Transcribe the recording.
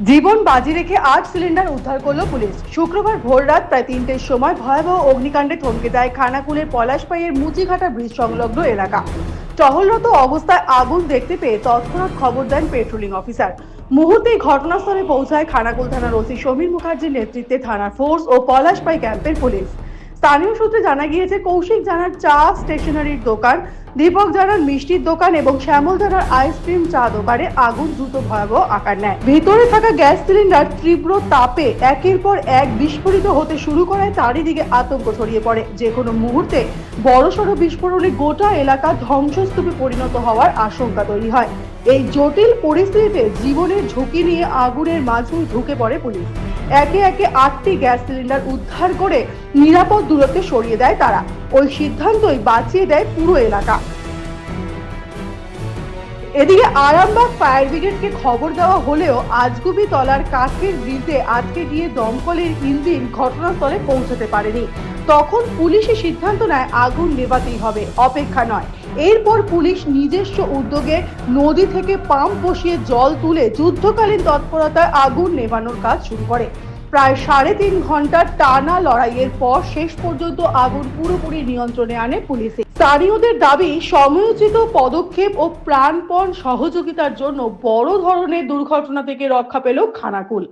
জীবন বাজি রেখে ৮ সিলিন্ডার উদ্ধার করল পুলিশ। শুক্রবার ভোররাত প্রায় ৩টের সময় ভয়াবহ অগ্নিকাণ্ডে থমকে যায় খানাকুলের পলাশপাইয়ের মুচিঘাটা ব্রিজ সংলগ্ন এলাকা। টহলরত অবস্থায় আগুন দেখতে পেয়ে তৎক্ষণাৎ খবর দেন পেট্রোলিং অফিসার। মুহূর্তেই ঘটনাস্থলে পৌঁছায় খানাকুল থানার ওসি সমীর মুখার্জির নেতৃত্বে থানার ফোর্স ও পলাশপাই ক্যাম্পের পুলিশ। স্থানীয় সূত্রে জানা গিয়েছে, কৌশিক জানার চা স্টেশনারির দোকান, দীপক জানার মিষ্টির দোকান এবং শ্যামল জানার আইসক্রিম চা দোকানে আগুন দ্রুত ভয়াবহ আকার নেয়। ভিতরে থাকা গ্যাস সিলিন্ডার তীব্র তাপে একের পর এক বিস্ফোরিত হতে শুরু করায় চারিদিকে আতঙ্ক ছড়িয়ে পড়ে। যে কোনো মুহূর্তে বড়সড় বিস্ফোরণে গোটা এলাকা ধ্বংসস্তূপে পরিণত হওয়ার আশঙ্কা তৈরি হয়। এই জটিল পরিস্থিতিতে জীবনের ঝুঁকি নিয়ে আগুনের মাঝেই ঢুকে পড়ে পুলিশ। একে একে ৮টি গ্যাস সিলিন্ডার উদ্ধার করে নিরাপদ দূরত্বে সরিয়ে দেয় তারা। ওই সিদ্ধান্তই বাঁচিয়ে দেয় পুরো এলাকা। এদিকে আরামবাগ ফায়ার ব্রিগেডকে খবর দেওয়া হলেও আজগুবি তলার কাঠের ব্রিজে আটকে গিয়ে দমকলের ইঞ্জিন ঘটনাস্থলে পৌঁছাতে পারেনি। তখন পুলিশের সিদ্ধান্ত নেয় আগুন নেভাতেই হবে, অপেক্ষা নয়। এরপর পুলিশ নিজস্ব উদ্যোগে নদী থেকে পাম্প বসিয়ে জল তুলে যুদ্ধকালীন তৎপরতায় আগুন নেভানোর কাজ শুরু করে। প্রায় ৩.৫ ঘন্টার টানা লড়াইয়ের পর শেষ পর্যন্ত আগুন পুরোপুরি নিয়ন্ত্রণে আনে পুলিশ। স্থানীয়দের দাবি, সময়োচিত পদক্ষেপ ও প্রাণপণ সহযোগিতার জন্য বড় ধরনের দুর্ঘটনা থেকে রক্ষা পেল খানাকুল।